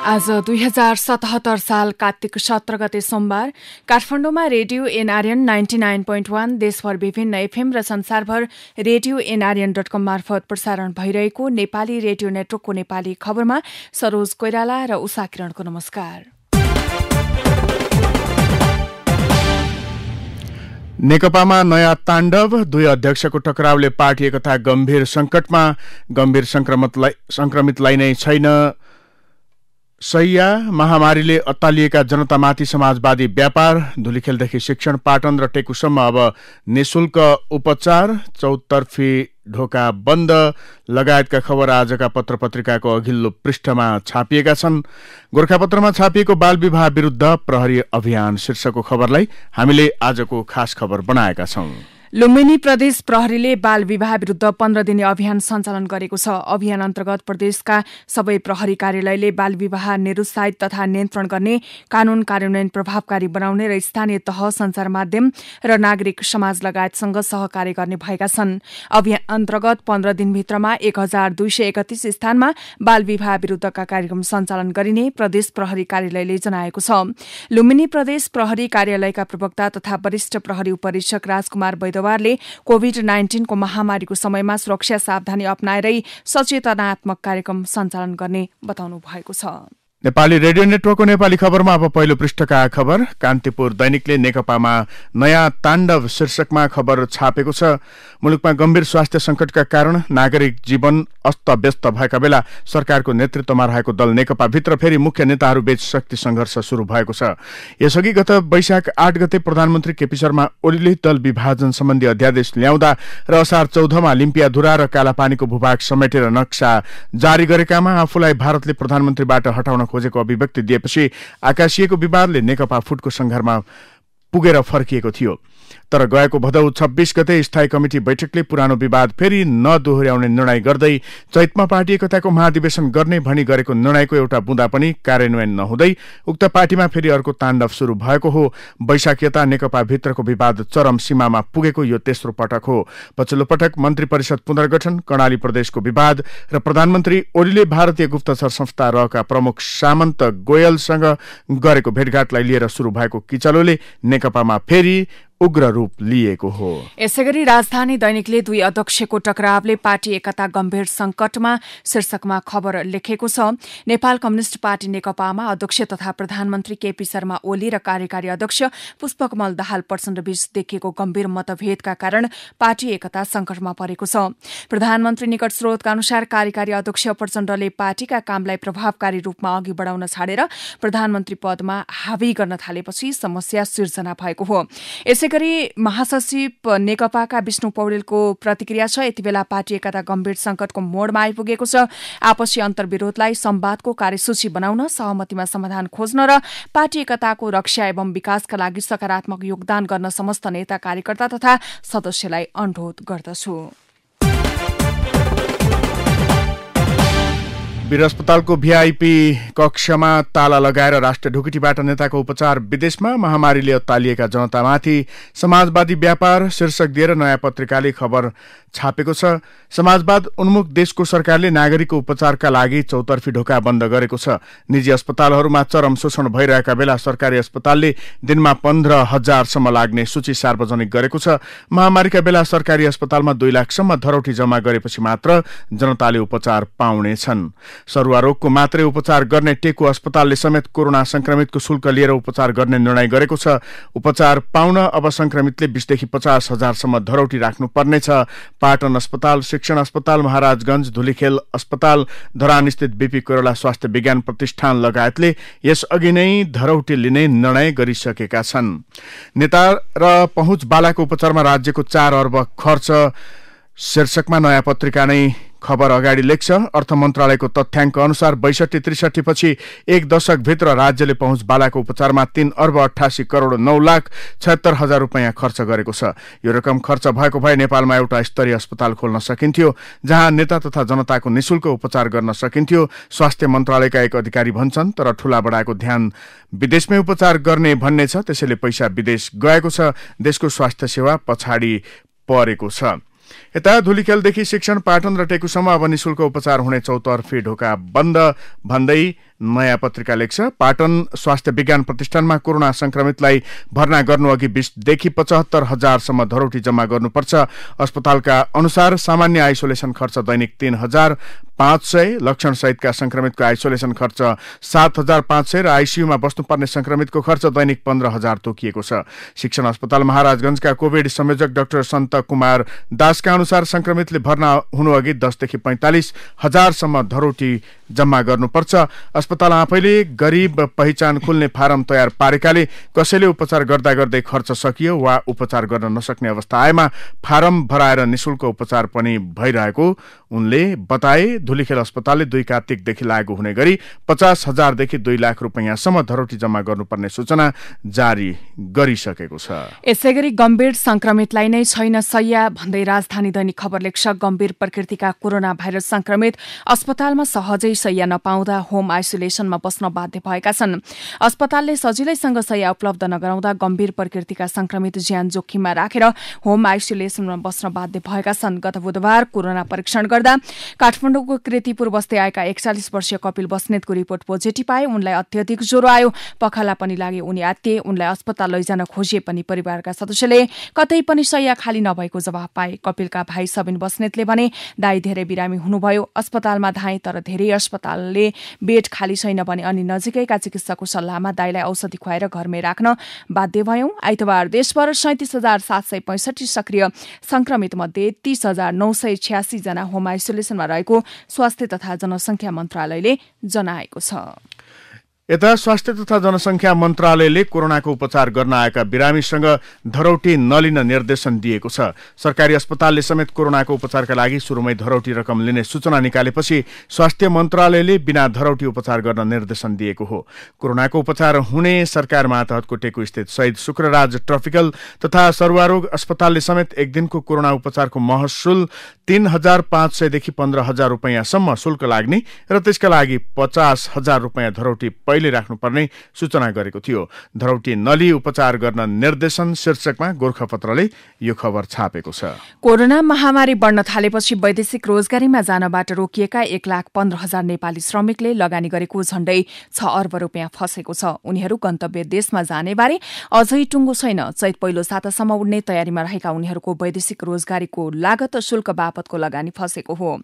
आज 2077 साल कार्तिक 17 गते सोमबार काठमाडौँमा रेडियो एनआरएन 99.1 देशभर विभिन्न एफएम र संसारभर रेडियो एनआरएन.com मार्फत प्रसारण भइरहेको नेपाली रेडियो नेटवर्कको नेपाली खबरमा सरोज कोइराला र उषा किरणको नमस्कार। नेकपामा नयाँ ताण्डव, दुई अध्यक्षको टकरावले पार्टी एकता गम्भीर संकटमा, गम्भीर संक्रमितलाई नै छैन सैया, महामारीले अत्तालिएका जनतामाथि समाजवादी व्यापार, धुलीखेलदेखि शिक्षण, पाटन र टेकुसम्म अब निशुल्क उपचार, चौतर्फी ढोका बन्द लगायतका खबर आजका पत्रपत्रिकाको अघिल्लो पृष्ठमा छापिएका छन्। गोरखापत्रमा छापिएको बाल विवाह विरुद्ध प्रहरी अभियान शीर्षकको खबरलाई हामीले आजको खास खबर बनाएका छौं। लुम्बिनी प्रदेश प्रहरीले बाल विवाह विरुद्ध 15 दिने अभियान सञ्चालन गरेको छ। अभियान अन्तर्गत प्रदेशका सबै प्रहरी कार्यालयले बाल विवाह निरुत्साहित तथा नियन्त्रण गर्ने, कानून कार्यान्वयन प्रभावकारी बनाउने र स्थानीय तह, संचार माध्यम र नागरिक समाज लगायतसँग सहकार्य गर्ने भएका छन्। अभियान अन्तर्गत 15 दिनभित्रमा 1231 स्थानमा बाल विवाह विरुद्धका कार्यक्रम सञ्चालन गरिने प्रदेश प्रहरी कार्यालयले जनाएको छ। लुम्बिनी प्रदेश प्रहरी कार्यालयका प्रवक्ता तथा वरिष्ठ प्रहरी उपरीक्षक राजकुमार वैद्यवारले कोभिड-19 को महामारीको समयमा सुरक्षा सावधानी अपनाएरै सचेतनात्मक कार्यक्रम सञ्चालन गर्ने बताउनु भएको छ। नेपाली रेडियो नेटवर्कको नेपाली खबरमा अब पहिलो पृष्ठका खबर। कान्तिपुर दैनिकले नेकपामा नयाँ ताण्डव शीर्षकमा खबर छापेको छ। मुलुकमा गम्भीर स्वास्थ्य संकटका कारण नागरिक जीवन अस्तव्यस्त भएका बेला सरकारको नेतृत्वमा रहेको दल नेकपाभित्र फेरि मुख्य नेताहरूबीच शक्ति संघर्ष शुरू भएको छ। यसअघि गत वैशाख 8 गते प्रधानमन्त्री केपी शर्मा ओलीले दल विभाजन सम्बन्धी अध्यादेश ल्याउँदा र असार 14 मा लिम्पियाधुरा र कालापानीको भूभाग समेटेर नक्सा जारी गरेकामा आफूलाई भारतले प्रधानमन्त्रीबाट हटाउन खोजेको अभिव्यक्ति दिएपछि आकाशिएको विवादले नेकपा फुटको संघर्षमा पुगेर फर्किएको थियो। तर गएको भदौ 26 गते स्थायी कमिटी बैठकले पुरानो विवाद फेरि नदोहोर्याउने निर्णय गर्दै चैतमा पार्टी एकताको महाधिवेशन गर्ने भनी गरेको निर्णयको एउटा बुँदा पनि कार्यान्वयन नहुँदै उक्त पार्टीमा फेरि अर्को ताण्डव शुरू भएको हो। वैशाखीयता नेकपा भित्रको विवाद चरम सीमामा पुगेको यो तेस्रो पटक हो। पछिल्लो पटक मन्त्री परिषद पुनर्गठन, कर्णाली प्रदेशको विवाद र प्रधानमन्त्री ओलीले भारतीय गुप्तचर संस्था रका प्रमुख सामन्त गोयलसँग गरेको भेटघाटलाई लिएर शुरू भएको किचलोले नेकपामा फेरि उग्र रूप लिएको हो। यसैगरी राजधानी दैनिकले दुई अध्यक्षको टकरावले पार्टी एकता गम्भीर संकटमा शीर्षकमा खबर लेखेको छ। नेपाल कम्युनिष्ट पार्टी नेकपामा अध्यक्ष तथा प्रधानमन्त्री केपी शर्मा ओली र कार्यकारी अध्यक्ष पुष्पकमल दाहाल प्रचण्ड बीच देखिएको गम्भीर मतभेदका कारण पार्टी एकता संकटमा परेको छ। प्रधानमन्त्री निकट स्रोतका अनुसार कार्यकारी अध्यक्ष प्रचण्डले पार्टीका कामलाई प्रभावकारी रूपमा अघि बढाउन छाडेर प्रधानमन्त्री पदमा हावी गर्न थालेपछि समस्या सिर्जना भएको हो। यसैगरी महासचिव नेकपाका विष्णु पौडेलको प्रतिक्रिया छ। यति बेला पार्टी एकता गम्भीर संकटको मोडमा आइपुगेको छ। आपसी अन्तर्विरोधलाई संवादको कार्यसूची बनाउन, सहमतिमा समाधान खोज्न र पार्टी एकताको रक्षा एवं विकासका लागि सकारात्मक योगदान गर्न समस्त नेता, कार्यकर्ता तथा सदस्यलाई अनुरोध गर्दछु। वीर अस्पतालको भिआइपी कक्षमा ताला लगाएर राष्ट्रिय ढुकुटीबाट नेताको उपचार विदेशमा, महामारीले अत्तालिएका जनतामाथि समाजवादी व्यापार शीर्षक दिएर नयाँ पत्रिकाले खबर छापेको छ। समाजवाद उन्मुख देशको सरकारले नागरिकको उपचारका लागि चौतर्फी ढोका बन्द गरेको छ। निजी अस्पतालहरूमा चरम शोषण भइरहेका बेला सरकारी अस्पतालले दिनमा 15,000 सम्म लाग्ने सूची सार्वजनिक गरेको छ। महामारीका बेला सरकारी अस्पतालमा 2 लाखसम्म धरौटी जम्मा गरेपछि मात्र जनताले उपचार पाउनेछन्। सरुवा रोगको मात्रै उपचार गर्ने टेकु अस्पतालले समेत कोरोना संक्रमितको शुल्क लिएर उपचार गर्ने निर्णय गरेको छ। उपचार पाउन अब संक्रमितले 20 देखि 50,000 सम्म धरौटी राख्नुपर्नेछ। पाटन अस्पताल, शिक्षण अस्पताल, महाराजगंज, धुलीखेल अस्पताल, धरानस्थित बीपी कोइराला स्वास्थ्य विज्ञान प्रतिष्ठान लगायतले यसअघि नै धरौटी लिने निर्णय गरिसकेका छन्। नेता र पहुँच बालाको उपचारमा राज्यको 4 अर्ब खर्च शीर्षकमा नयाँ पत्रिका नै खबर अगाडि लेख्छ। अर्थ मन्त्रालयको तथ्याङ्क अनुसार 62-63 पछि 1 दशकभित्र राज्यले पहुँच बालाको उपचारमा 3 अर्ब 88 करोड 9 लाख 76 हजार रुपैयाँ खर्च गरेको छ। यो रकम खर्च भएको भए नेपालमा एउटा स्तरीय अस्पताल खोल्न सकिन्थ्यो, जहाँ नेता तथा जनताको निशुल्क उपचार गर्न सकिन्थ्यो। स्वास्थ्य मन्त्रालयका एक अधिकारी भन्छन्, तर ठूला बडाको ध्यान विदेशमै उपचार गर्ने भन्ने छ, त्यसैले पैसा विदेश गएको छ। देशको स्वास्थ्य सेवा पछाडि परेको छ। यता धुलीखेलदेखि शिक्षण, पाटन र टेकुसम्म अब निशुल्क उपचार हुने चौतर्फी ढोका बन्द भन्दै नयाँ पत्रिका लेख्छ। पाटन स्वास्थ्य विज्ञान प्रतिष्ठानमा कोरोना संक्रमितलाई भर्ना गर्नुअघि 20,000 देखि 75,000सम्म धरौटी जम्मा गर्नुपर्छ। अस्पतालका अनुसार सामान्य आइसोलेसन खर्च दैनिक 3,500, लक्षण सहितका संक्रमितको आइसोलेसन खर्च 7,500 र आइसियुमा बस्नुपर्ने संक्रमितको खर्च दैनिक 15,000 तोकिएको छ। शिक्षण अस्पताल महाराजगंजका कोभिड संयोजक डाक्टर सन्त कुमार दासका अनुसार संक्रमितले भर्ना हुनुअघि 10,000 देखि 45,000सम्म धरौटी जम्मा गर्नुपर्छ। अस्पताल आफैले गरीब पहिचान खुल्ने फारम तयार पारेकाले कसैले उपचार गर्दा गर्दै खर्च सकियो वा उपचार गर्न नसक्ने अवस्था आएमा फारम भराएर निशुल्क उपचार पनि भइरहेको उनले बताए। धुलीखेल अस्पतालले 2 कार्तिकदेखि लागू हुने गरी 50,000 देखि 2 लाख रुपैयाँसम्म धरौटी जम्मा गर्नुपर्ने सूचना जारी गरिसकेको छ। यसैगरी गम्भीर संक्रमितलाई नै छैन सय्या भन्दै राजधानी दैनिक खबर लेख्छ। गम्भीर प्रकृतिका कोरोना भाइरस संक्रमित अस्पतालमा सहजै सय्या नपाउँदा होम आइसोलेसनमा बस्न बाध्य भएका छन्। अस्पतालले सजिलैसँग सय्या उपलब्ध नगराउँदा गम्भीर प्रकृतिका संक्रमित ज्यान जोखिममा राखेर होम आइसोलेसनमा बस्न बाध्य भएका छन्। गत बुधबार कोरोना परीक्षण गर्दा काठमाडौँको कृतिपुर बस्दै आएका 41 वर्षीय कपिल बस्नेतको रिपोर्ट पोजिटिभ आए। उनलाई अत्यधिक ज्वरो आयो, पखाला पनि लागे, उनी आत्तिए। उनलाई अस्पताल लैजान खोजिए पनि परिवारका सदस्यले कतै पनि सय्या खाली नभएको जवाफ पाए। कपिलका भाइ सबिन बस्नेतले भने दाई धेरै बिरामी हुनुभयो, अस्पतालमा धाए तर धेरै अस्पतालले बेड खाली छैन भने अनि नजिकैका चिकित्सकको सल्लाहमा दाईलाई औषधि खुवाएर घरमै राख्न बाध्य भयौं। आइतबार देशभर 37,765 सक्रिय संक्रमित मध्ये 30,986 जना होम आइसोलेसनमा रहेको स्वास्थ्य तथा जनसंख्या मन्त्रालयले जनाएको छ। यता स्वास्थ्य तथा जनसंख्या मन्त्रालयले कोरोनाको उपचार गर्न आएका बिरामीसँग धरौटी नलिन निर्देशन दिएको छ। सरकारी अस्पतालले समेत कोरोनाको उपचारका लागि सुरुमै धरौटी रकम लिने सूचना निकालेपछि स्वास्थ्य मन्त्रालयले बिना धरौटी उपचार गर्न निर्देशन दिएको हो। कोरोनाको उपचार हुने सरकारमाथ हत्कोटेको स्थित शहीद शुक्रराज ट्रपिकल तथा सर्वारोग अस्पतालले समेत एक दिनको कोरोना उपचारको महसुल 3,500 देखि 15,000 रुपैयाँसम्म शुल्क लाग्ने र त्यसका लागि 50,000 रुपैयाँ धरौटी पहिले राख्नुपर्ने सूचना गरेको थियो। धरौटी नलिई उपचार गर्न निर्देशन शीर्षकमा गोरखापत्रले यो खबर छापेको छ। कोरोना महामारी बढ्न थालेपछि वैदेशिक रोजगारीमा जानबाट रोकिएका 1,15,000 नेपाली श्रमिकले लगानी गरेको झण्डै 6 अर्ब रुपियाँ फसेको छ। उनीहरू गन्तव्य देशमा जाने बारे अझै टुङ्गो छैन। चैत पहिलो सातासम्म उड्ने तयारीमा रहेका उनीहरूको वैदेशिक रोजगारीको लागत शुल्क बापतको लगानी फसेको हो।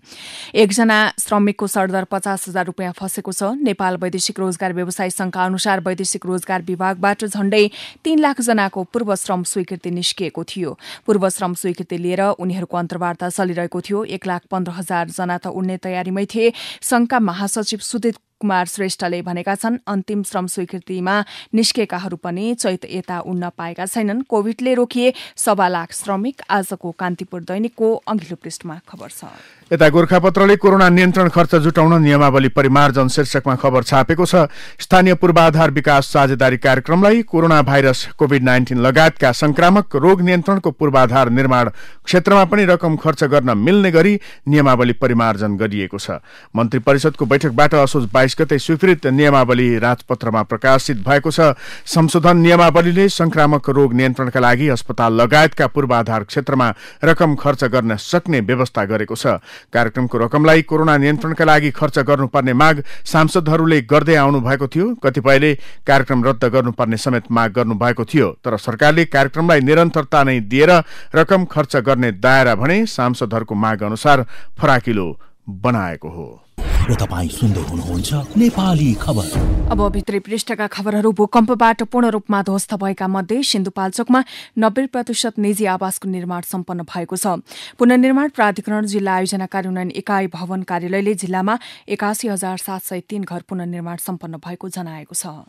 एकजना श्रमिकको सरदर 50,000 रुपियाँ फसेको छ। नेपाल वैदेशिक रोजगार व्यवसाय संघका अनुसार वैदेशिक रोजगार विभागबाट झण्डै 3 लाख जनाको पूर्व श्रम स्वीकृति निस्किएको थियो। पूर्व श्रम स्वीकृति लिएर उनीहरूको अन्तर्वार्ता चलिरहेको थियो। 1,15,000 जना त उड्ने तयारीमै थिए। संघका महासचिव सुदित कुमार श्रेष्ठले भनेका छन् अन्तिम श्रम स्वीकृतिमा निस्केकाहरू पनि चैत यता उड्न पाएका छैनन्। कोभिडले रोकिए 1.25 लाख श्रमिक। आजको कान्तिपुर दैनिकको अघिल्लो पृष्ठमा खबर छ। यता गोरखापत्रले कोरोना नियन्त्रण खर्च जुटाउन नियमावली परिमार्जन शीर्षकमा खबर छापेको छ। स्थानीय पूर्वाधार विकास साझेदारी कार्यक्रमलाई कोरोना भाइरस कोभिड-19 लगायतका संक्रामक रोग नियन्त्रणको पूर्वाधार निर्माण क्षेत्रमा पनि रकम खर्च गर्न मिल्ने गरी नियमावली परिमार्जन गरिएको छ। मन्त्री परिषदको बैठकबाट असोज 22 गते स्वीकृत नियमावली राजपत्रमा प्रकाशित भएको छ। संशोधन नियमावलीले संक्रामक रोग नियन्त्रणका लागि अस्पताल लगायतका पूर्वाधार क्षेत्रमा रकम खर्च गर्न सक्ने व्यवस्था गरेको छ। कार्यक्रमको रकमलाई कोरोना नियन्त्रणका लागि खर्च गर्नुपर्ने माग सांसदहरूले गर्दै आउनु भएको थियो। कतिपयले कार्यक्रम रद्द गर्नुपर्ने समेत माग गर्नु भएको थियो, तर सरकारले कार्यक्रमलाई निरन्तरता नै दिएर रकम खर्च गर्ने दायरा भने सांसदहरूको माग अनुसार फराकिलो बनाएको हो। र तपाईं सुन्दै हुनुहुन्छ नेपाली खबर। अब भित्री पृष्ठका खबरहरू। भूकम्पबाट पूर्ण रूपमा ध्वस्त भएका मध्ये सिन्धुपाल्चोकमा 90% निजी आवासको निर्माण सम्पन्न भएको छ। पुनर्निर्माण प्राधिकरण जिल्ला आयोजना कार्यान्वयन इकाइ भवन कार्यालयले जिल्लामा 81,703 घर पुनर्निर्माण सम्पन्न भएको जनाएको छ।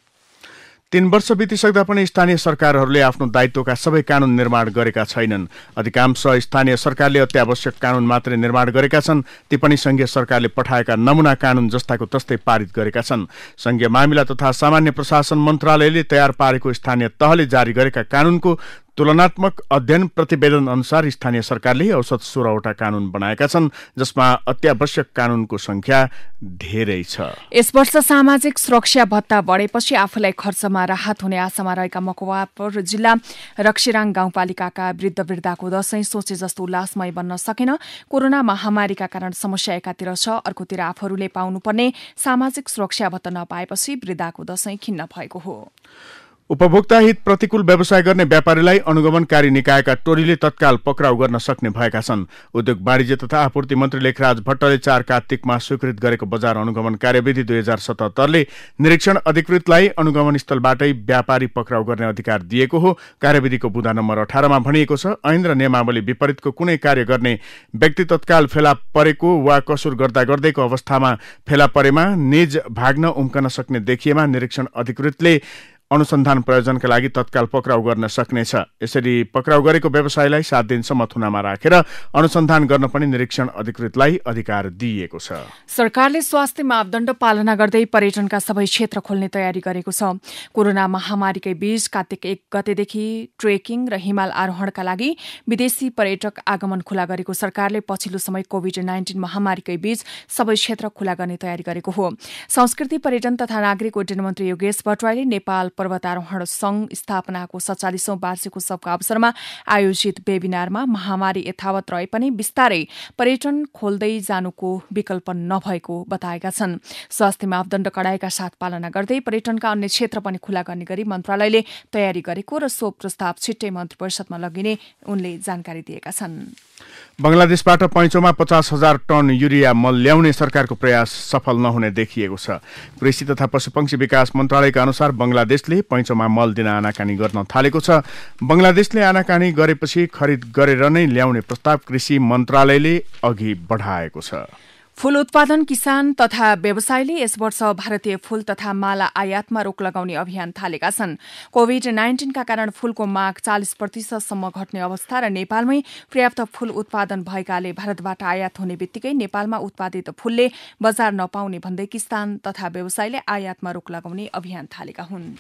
3 वर्ष बितिसक्दा पनि स्थानीय सरकारहरूले आफ्नो दायित्वका सबै कानून निर्माण गरेका छैनन्। अधिकांश स्थानीय सरकारले अत्यावश्यक कानून मात्रै निर्माण गरेका छन्। ती पनि संघीय सरकारले पठाएका नमूना कानून जस्ताको तस्तै पारित गरेका छन्। संघीय मामिला तथा सामान्य प्रशासन मन्त्रालयले तयार पारेको स्थानीय तहले जारी गरेका कानूनको तुलनात्मक अध्ययन प्रतिवेदन अनुसार स्थानीय सरकारले औसत 16वटा कानून बनाएका छन्, जसमा अत्यावश्यक कानूनको संख्या धेरै छ। यस वर्ष सामाजिक सुरक्षा भत्ता बढेपछि आफूलाई खर्चमा राहत हुने आशामा रहेका मकवानपुर जिल्ला रक्सिराङ गाउँपालिकाका वृद्ध-वृद्धाको दशैं सोचे जस्तो उल्लासमय बन्न सकेन। कोरोना महामारीका कारण समस्या एकातिर छ, अर्कोतिर आफूहरूले पाउनुपर्ने सामाजिक सुरक्षा भत्ता नपाएपछि वृद्धाको दशैं खिन्न भएको हो। उपभोक्ता हित प्रतिकूल व्यवसाय गर्ने व्यापारीलाई अनुगमनकारी निकायका टोलीले तत्काल पक्राउ गर्न सक्ने भएका छन्। उद्योग वाणिज्य तथा आपूर्ति मन्त्री लेखराज भट्टले 4 कार्तिकमा स्वीकृत गरेको बजार अनुगमन कार्यविधि 2077ले निरीक्षण अधिकृतलाई अनुगमन स्थलबाटै व्यापारी पक्राउ गर्ने अधिकार दिएको हो। कार्यविधिको बुँदा नम्बर 18मा भनिएको छ, ऐन र नियमावली विपरीतको कुनै कार्य गर्ने व्यक्ति तत्काल फेला परेको वा कसुर गर्दैको अवस्थामा फेला परेमा निज भाग्न उम्कन सक्ने देखिएमा निरीक्षण अधिकृतले अनुसन्धान प्रयोजनका लागि तत्काल पक्राउ गर्न सक्नेछ। यसरी पक्राउ गरेको व्यवसायलाई 7 दिनसम्म थुनामा राखेर अनुसन्धान गर्न पनि निरीक्षण अधिकृतलाई अधिकार दिइएको छ। सरकारले स्वास्थ्य मापदण्ड पालना गर्दै पर्यटनका सबै क्षेत्र खोल्ने तयारी गरेको छ। कोरोना महामारीकै बीच कार्तिक 1 गतेदेखि ट्रेकिङ र हिमाल आरोहणका लागि विदेशी पर्यटक आगमन खुला गरेको सरकारले पछिल्लो समय कोभिड-19 महामारीकै बीच सबै क्षेत्र खुला गर्ने तयारी गरेको हो। संस्कृति पर्यटन तथा नागरिक उड्डयन मन्त्री योगेश भट्टराईले नेपाल पर्वतारोहण संघ स्थापनाको 47औं वार्षिक उत्सवका अवसरमा आयोजित वेबिनारमा महामारी यथावत रहे पनि बिस्तारै पर्यटन खोल्दै जानुको विकल्प नभएको बताएका छन्। स्वास्थ्य मापदण्ड कडाइका साथ पालना गर्दै पर्यटनका अन्य क्षेत्र पनि खुला गर्ने गरी मन्त्रालयले तयारी गरेको र सो प्रस्ताव छिट्टै मन्त्री परिषदमा लगिने उनले जानकारी दिएका छन्। बंगलादेशबाट पैँचोमा 50,000 टन युरिया मल ल्याउने सरकारको प्रयास सफल नहुने देखिएको छ। कृषि तथा पशुपक्षी विकास मन्त्रालयका अनुसार बंगलादेशले पैँचोमा मल दिन आनाकानी गर्न थालेको छ। बंगलादेशले आनाकानी गरेपछि खरिद गरेर नै ल्याउने प्रस्ताव कृषि मन्त्रालयले अघि बढाएको छ। फूल उत्पादन किसान तथा व्यवसायले यस वर्ष भारतीय फूल तथा माला आयातमा रोक लगाउने अभियान थालेका छन्। कोभिड-19 का कारण फूलको माग 40% सम्म घट्ने अवस्था र नेपालमै पर्याप्त फूल उत्पादन भएकाले भारतबाट आयात हुने बित्तिकै नेपालमा उत्पादित फूलले बजार नपाउने भन्दै किसान तथा व्यवसायले आयातमा रोक लगाउने अभियान थालेका हुन्।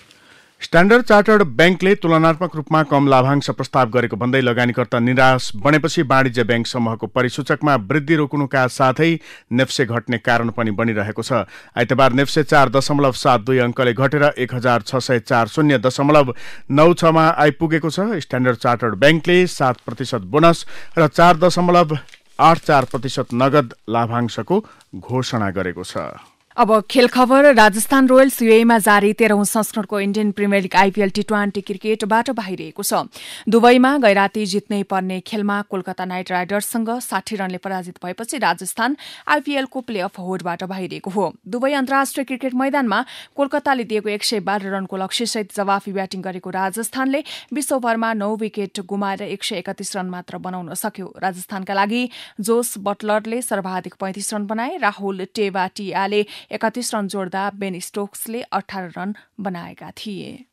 स्ट्याण्डर्ड चार्टर्ड ब्याङ्कले तुलनात्मक रूपमा कम लाभांश प्रस्ताव गरेको भन्दै लगानीकर्ता निराश बनेपछि वाणिज्य ब्याङ्क समूहको परिसूचकमा वृद्धि रोक्नुका साथै नेफ्से घट्ने कारण पनि बनिरहेको छ। आइतबार नेफ्से 4.72 अंकले घटेर 1640.96 मा आइपुगेको छ। स्ट्याण्डर्ड चार्टर्ड ब्याङ्कले 7% बोनस र 4.84% नगद लाभांशको घोषणा गरेको छ। अब खेल खबर। राजस्थान रोयल्स युएईमा जारी 13औं संस्करणको इन्डियन प्रिमियर लिग आइपीएल टी20 क्रिकेटबाट बाहिरिएको छ। दुबईमा गैराती जित्नै पर्ने खेलमा कोलकाता नाइट राइडर्ससँग 60 रनले पराजित भएपछि राजस्थान आइपीएलको प्लेअफ होडबाट बाहिरिएको हो। दुबई अन्तर्राष्ट्रिय क्रिकेट मैदानमा कोलकाताले दिएको 112 रनको लक्ष्यसहित जवाफी ब्याटिङ गरेको राजस्थानले 20 ओभरमा 9 विकेट गुमाएर 131 रन मात्र बनाउन सक्यो। राजस्थानका लागि जोस बटलरले सर्वाधिक 35 रन बनाए। राहुल टेवाटियाले 31 रन जोड्दा बेन स्टोक्सले 18 रन बनाएका थिए।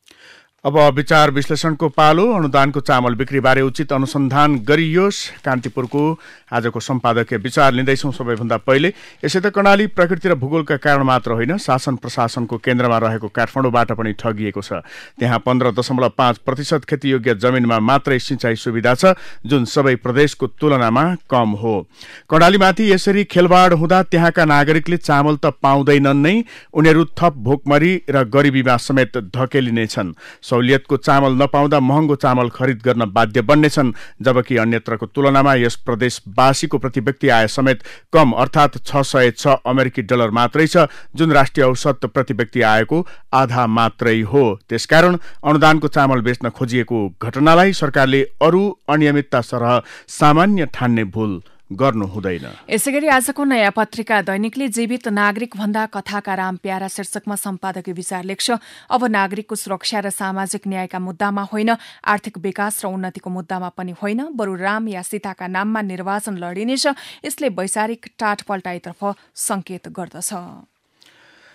अब विचार विश्लेषणको पालो। अनुदानको चामल बिक्रीबारे उचित अनुसन्धान गरियोस्। कान्तिपुरको आजको सम्पादकीय विचार लिँदैछौँ। सबैभन्दा पहिले यसै त कर्णाली प्रकृति र भूगोलका कारण मात्र होइन, शासन प्रशासनको केन्द्रमा रहेको काठमाडौँबाट पनि ठगिएको छ। त्यहाँ 15.5% खेतीयोग्य जमिनमा मात्रै सिंचाई सुविधा छ, जुन सबै प्रदेशको तुलनामा कम हो। कर्णालीमाथि यसरी खेलवाड हुँदा त्यहाँका नागरिकले चामल त पाउँदैनन् नै, उनीहरू थप भोकमरी र गरिबीमा समेत धकेलिनेछन्। सहुलियतको चामल नपाउँदा महँगो चामल खरिद गर्न बाध्य बन्नेछन्, जबकि अन्यत्रको तुलनामा यस प्रदेशवासीको प्रतिव्यक्ति आय समेत कम अर्थात् 606 अमेरिकी डलर मात्रै छ, जुन राष्ट्रिय औसत प्रतिव्यक्ति आयको आधा मात्रै हो। त्यसकारण अनुदानको चामल बेच्न खोजिएको घटनालाई सरकारले अरू अनियमितता सरह सामान्य ठान्ने भूल गर्नु हुँदैन। यसैगरी आजको नयाँ पत्रिका दैनिकले जीवित नागरिक भन्दा कथाका राम प्यारा शीर्षकमा सम्पादकीय विचार लेख्छ। अब नागरिकको सुरक्षा र सामाजिक न्यायका मुद्दामा होइन, आर्थिक विकास र उन्नतिको मुद्दामा पनि होइन, बरु राम या सीताका नाममा निर्वाचन लडिनेछ। यसले वैचारिक टाटपल्टाइतर्फ संकेत गर्दछ।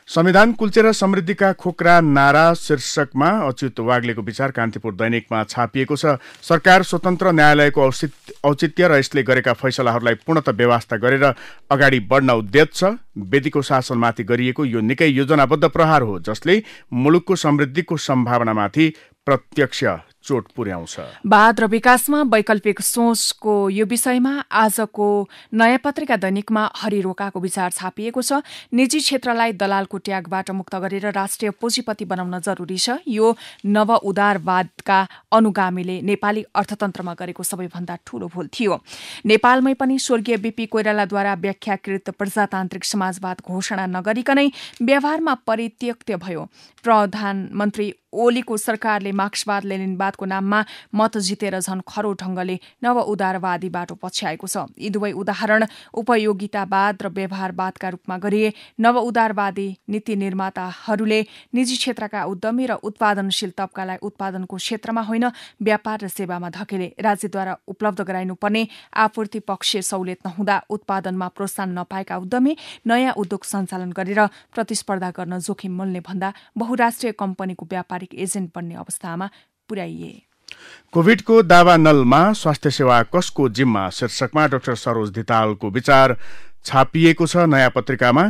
संविधान कुल्चेर समृद्धिका खोक्रा नारा शीर्षकमा अच्युत वाग्लेको विचार कान्तिपुर दैनिकमा छापिएको छ। सरकार स्वतन्त्र न्यायालयको औचित्य र यसले गरेका फैसलाहरूलाई पूर्णतः व्यवस्था गरेर अगाडि बढ्न उद्यत छ। बेदीको शासनमाथि गरिएको यो निकै योजनाबद्ध प्रहार हो, जसले मुलुकको समृद्धिको सम्भावनामाथि प्रत्यक्ष चोट पुर्याउँछ। वाद र विकासमा वैकल्पिक सोचको यो विषयमा आजको नयाँ पत्रिका दैनिकमा हरिरोकाको विचार छापिएको छ। निजी क्षेत्रलाई दलालको ट्यागबाट मुक्त गरेर राष्ट्रिय पुँजीपति बनाउन जरुरी छ। यो नव उदारवादका अनुगामीले नेपाली अर्थतन्त्रमा गरेको सबैभन्दा ठूलो भूल थियो। नेपालमै पनि स्वर्गीय बीपी कोइरालाद्वारा व्याख्याकृत प्रजातान्त्रिक समाजवाद घोषणा नगरिकनै व्यवहारमा परित्यक्त भयो। प्रधानमन्त्री ओलीको सरकारले मार्क्सवाद लेनिनवादको नाममा मत जितेर झन खरो ढंगले नव उदारवादी बाटो पछ्याएको छ। यी दुवै उदाहरण उपयोगितावाद र व्यवहारवादका रूपमा गरिए। नव उदारवादी नीति निर्माताहरूले निजी क्षेत्रका उद्यमी र उत्पादनशील तबकालाई उत्पादनको क्षेत्रमा होइन व्यापार र सेवामा धकेले। राज्यद्वारा उपलब्ध गराइनुपर्ने आपूर्ति पक्षीय सहुलियत नहुँदा उत्पादनमा प्रोत्साहन नपाएका उद्यमी नयाँ उद्योग सञ्चालन गरेर प्रतिस्पर्धा गर्न जोखिम मोल्ने भन्दा बहुराष्ट्रिय कम्पनीको व्यापारिक एजेन्ट बन्ने अवस्थामा पुर्याइए। कोभिडको दावानलमा स्वास्थ्य सेवा कसको जिम्मा शीर्षकमा डाक्टर सरोज धितालको विचार छापिएको छ। नयाँ पत्रिकामा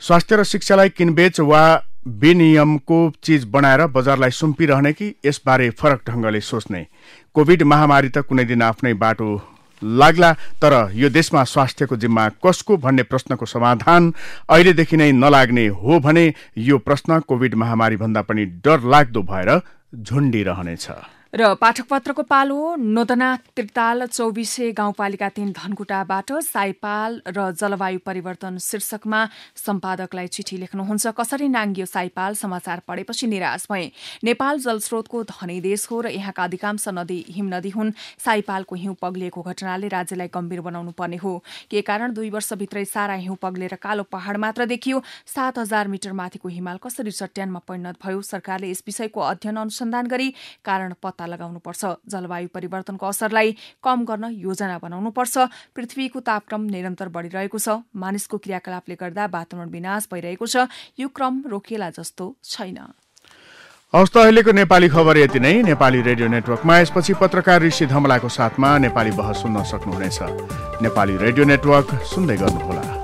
स्वास्थ्य र शिक्षालाई किनबेच वा विनियमको चीज बनाएर बजारलाई सुम्पिरहने कि यसबारे फरक ढंगले सोच्ने। कोभिड महामारी त कुनै दिन आफ्नै बाटो लाग्ला, तर यो देशमा स्वास्थ्यको जिम्मा कसको भन्ने प्रश्नको समाधान अहिलेदेखि नै नलाग्ने हो भने यो प्रश्न कोभिड महामारी भन्दा पनि डरलाग्दो भएर झुन्डिरहनेछ। र पाठकपत्रको पालो नोदना त्रिताल 24 गाउँपालिका 3 धनकुटाबाट साइपाल र जलवायु परिवर्तन शीर्षकमा सम्पादकलाई चिठी लेख्नुहुन्छ। कसरी नाङ्गियो साइपाल, समाचार पढेपछि निराश भए। नेपाल जलस्रोतको धनी देश हो र यहाँका अधिकांश नदी हिमनदी हुन्। साइपालको हिउँ पग्लिएको घटनाले राज्यलाई गम्भीर बनाउनु पर्ने हो। के कारण 2 वर्षभित्रै सारा हिउँ पग्लेर कालो पहाड मात्र देखियो। 7000 मिटर माथिको हिमाल कसरी चट्यानमा परिणत भयो? सरकारले यस विषयको अध्ययन अनुसन्धान गरी कारण पत्ता लगाउनुपर्छ। जलवायु परिवर्तनको असरलाई कम गर्न योजना बनाउनुपर्छ। पृथ्वीको तापक्रम निरन्तर बढ़िरहेको छ। मानिसको क्रियाकलापले गर्दा वातावरण विनाश भइरहेको छ। यो क्रम रोकिएला जस्तो छैन। हवस् त अहिलेको नेपाली खबर यति नै। नेपाली रेडियो नेटवर्कमा यसपछि पत्रकार ऋषि धमलाको साथमा नेपाली बहस सुन्न सक्नुहुनेछ। नेपाली रेडियो नेटवर्क सुन्दै गर्नुहोला।